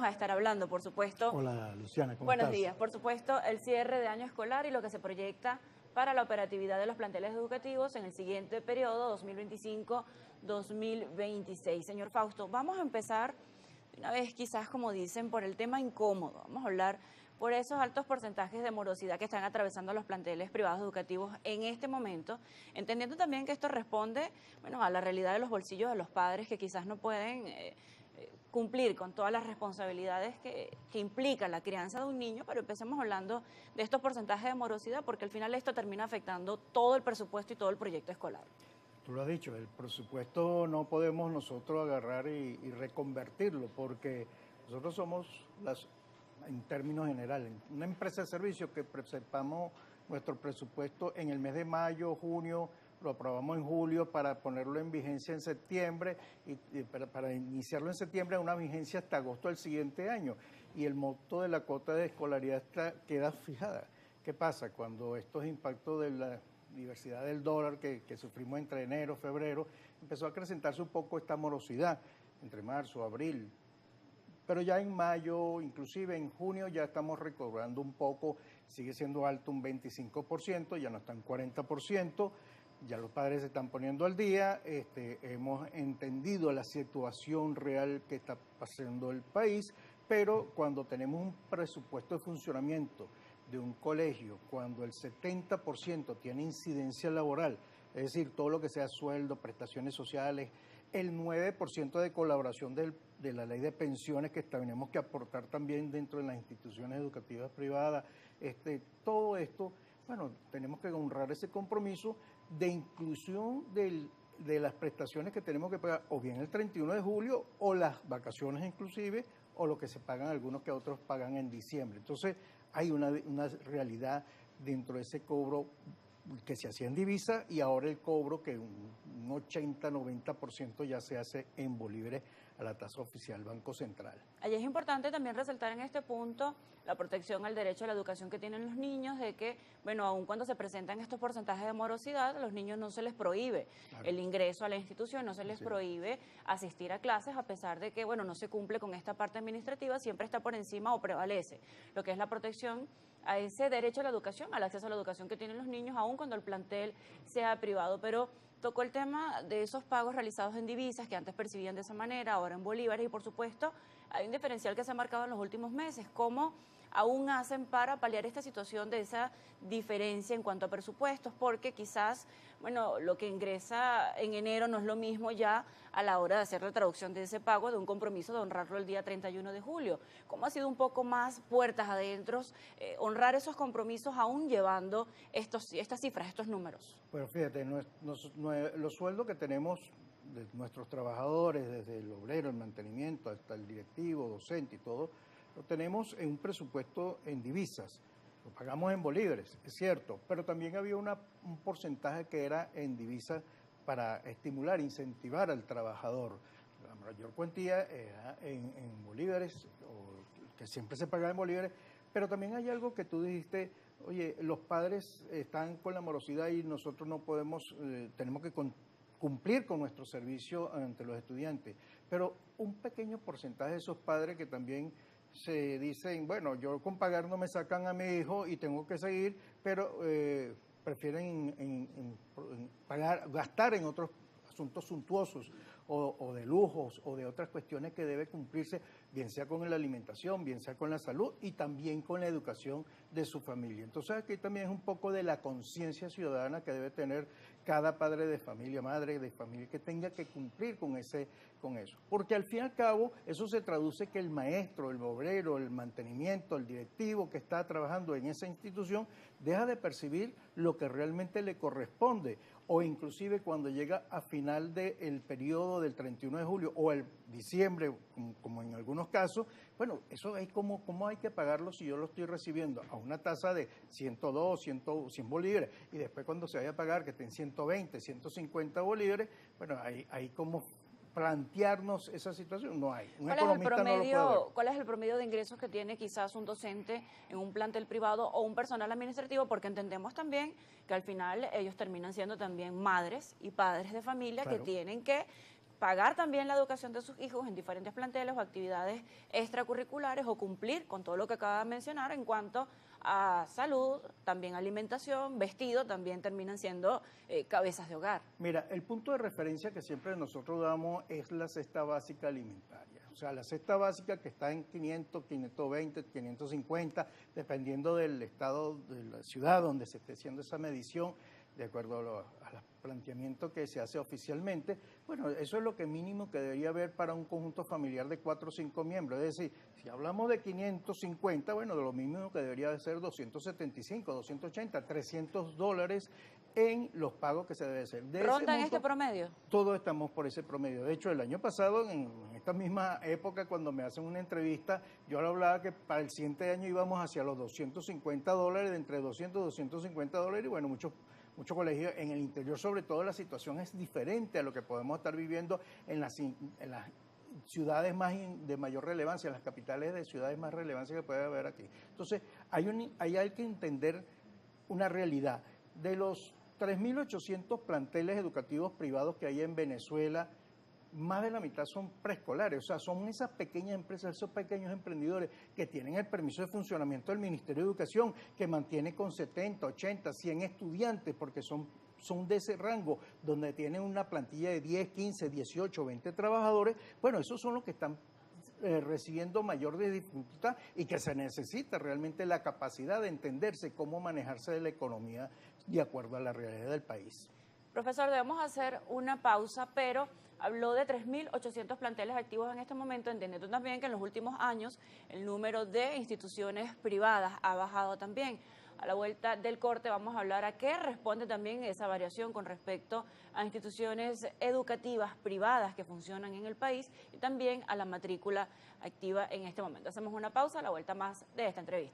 vamos a estar hablando, por supuesto. Hola, Luciana, ¿cómo Buenos estás? días. Por supuesto, el cierre de año escolar y lo que se proyecta para la operatividad de los planteles educativos en el siguiente periodo 2025-2026. Señor Fausto, vamos a empezar de una vez quizás, como dicen, por el tema incómodo. Vamos a hablar por esos altos porcentajes de morosidad que están atravesando los planteles privados educativos en este momento, entendiendo también que esto responde, bueno, a la realidad de los bolsillos de los padres que quizás no pueden cumplir con todas las responsabilidades que implica la crianza de un niño, pero empecemos hablando de estos porcentajes de morosidad, porque al final esto termina afectando todo el presupuesto y todo el proyecto escolar. Tú lo has dicho, el presupuesto no podemos nosotros agarrar y reconvertirlo, porque nosotros somos, en términos generales, una empresa de servicios que sepamos nuestro presupuesto en el mes de mayo, junio, lo aprobamos en julio para ponerlo en vigencia en septiembre y para iniciarlo en septiembre a una vigencia hasta agosto del siguiente año. Y el monto de la cuota de escolaridad queda fijada. ¿Qué pasa? Cuando estos impactos de la diversidad del dólar que sufrimos entre enero, febrero, empezó a acrecentarse un poco esta morosidad entre marzo, abril. Pero ya en mayo, inclusive en junio, ya estamos recobrando un poco, sigue siendo alto un 25%, ya no está en 40%, ya los padres se están poniendo al día, hemos entendido la situación real que está pasando el país, pero cuando tenemos un presupuesto de funcionamiento de un colegio, cuando el 70% tiene incidencia laboral, es decir, todo lo que sea sueldo, prestaciones sociales, el 9% de colaboración de la ley de pensiones que tenemos que aportar también dentro de las instituciones educativas privadas, todo esto, bueno, tenemos que honrar ese compromiso de inclusión de las prestaciones que tenemos que pagar, o bien el 31 de julio, o las vacaciones inclusive, o lo que se pagan algunos que otros pagan en diciembre. Entonces, hay una realidad dentro de ese cobro que se hacía en divisa y ahora el cobro que un 80-90% ya se hace en bolívares a la tasa oficial Banco Central. Allí es importante también resaltar en este punto la protección al derecho a la educación que tienen los niños, de que, bueno, aun cuando se presentan estos porcentajes de morosidad, a los niños no se les prohíbe el ingreso a la institución, no se les prohíbe asistir a clases, a pesar de que, bueno, no se cumple con esta parte administrativa, siempre está por encima o prevalece lo que es la protección a ese derecho a la educación, al acceso a la educación que tienen los niños, aun cuando el plantel sea privado. Pero tocó el tema de esos pagos realizados en divisas que antes percibían de esa manera, ahora en bolívares, y por supuesto hay un diferencial que se ha marcado en los últimos meses. ¿Cómo aún hacen para paliar esta situación de esa diferencia en cuanto a presupuestos? Porque quizás, bueno, lo que ingresa en enero no es lo mismo ya a la hora de hacer la traducción de ese pago, de un compromiso de honrarlo el día 31 de julio. ¿Cómo ha sido un poco más puertas adentro honrar esos compromisos aún llevando estas cifras, estos números? Bueno, fíjate, los sueldos que tenemos de nuestros trabajadores, desde el obrero, el mantenimiento, hasta el directivo, docente y todo, lo tenemos en un presupuesto en divisas. Lo pagamos en bolívares, es cierto, pero también había un porcentaje que era en divisas para estimular, incentivar al trabajador. La mayor cuantía era en bolívares, que siempre se pagaba en bolívares, pero también hay algo que tú dijiste, oye, los padres están con la morosidad y nosotros no podemos, tenemos que cumplir con nuestro servicio ante los estudiantes, pero un pequeño porcentaje de esos padres que también se dicen, bueno, yo con pagar no me sacan a mi hijo y tengo que seguir, pero prefieren pagar, gastar en otros asuntos suntuosos o de lujos o de otras cuestiones que debe cumplirse, bien sea con la alimentación, bien sea con la salud y también con la educación de su familia. Entonces aquí también es un poco de la conciencia ciudadana que debe tener cada padre de familia, madre de familia, que tenga que cumplir con eso. Porque al fin y al cabo eso se traduce que el maestro, el obrero, el mantenimiento, el directivo que está trabajando en esa institución deja de percibir lo que realmente le corresponde, o inclusive cuando llega a final del periodo del 31 de julio o el diciembre, como en algunos casos, bueno, eso es cómo hay que pagarlo si yo lo estoy recibiendo a una tasa de 102, 100 bolívares, y después cuando se vaya a pagar que estén 120, 150 bolívares, bueno, hay como plantearnos esa situación, no hay. Un economista no lo puede ver. ¿Cuál es el promedio de ingresos que tiene quizás un docente en un plantel privado o un personal administrativo? Porque entendemos también que al final ellos terminan siendo también madres y padres de familia, claro, que tienen que pagar también la educación de sus hijos en diferentes planteles o actividades extracurriculares o cumplir con todo lo que acaba de mencionar en cuanto a salud, también alimentación, vestido, también terminan siendo cabezas de hogar. Mira, el punto de referencia que siempre nosotros damos es la cesta básica alimentaria. O sea, la cesta básica que está en 500, 520, 550, dependiendo del estado de la ciudad donde se esté haciendo esa medición, de acuerdo a los planteamientos que se hace oficialmente. Bueno, eso es lo que mínimo que debería haber para un conjunto familiar de 4 o 5 miembros. Es decir, si hablamos de 550, bueno, de lo mínimo que debería ser 275, 280, $300 en los pagos que se debe hacer. ¿Rondan este promedio? Todos estamos por ese promedio. De hecho, el año pasado, en esta misma época, cuando me hacen una entrevista, yo le hablaba que para el siguiente año íbamos hacia los $250, de entre 200 y $250, y bueno, muchos colegios en el interior, sobre todo, la situación es diferente a lo que podemos estar viviendo en las ciudades de mayor relevancia, en las capitales de ciudades más relevancia que puede haber aquí. Entonces, hay que entender una realidad. De los 3.800 planteles educativos privados que hay en Venezuela, más de la mitad son preescolares, o sea, son esas pequeñas empresas, esos pequeños emprendedores que tienen el permiso de funcionamiento del Ministerio de Educación, que mantiene con 70, 80, 100 estudiantes, porque son de ese rango, donde tienen una plantilla de 10, 15, 18, 20 trabajadores. Bueno, esos son los que están recibiendo mayor dificultad y que se necesita realmente la capacidad de entenderse cómo manejarse de la economía de acuerdo a la realidad del país. Profesor, debemos hacer una pausa, pero habló de 3.800 planteles activos en este momento, entendiendo también que en los últimos años el número de instituciones privadas ha bajado también. A la vuelta del corte vamos a hablar a qué responde también esa variación con respecto a instituciones educativas privadas que funcionan en el país y también a la matrícula activa en este momento. Hacemos una pausa, a la vuelta más de esta entrevista.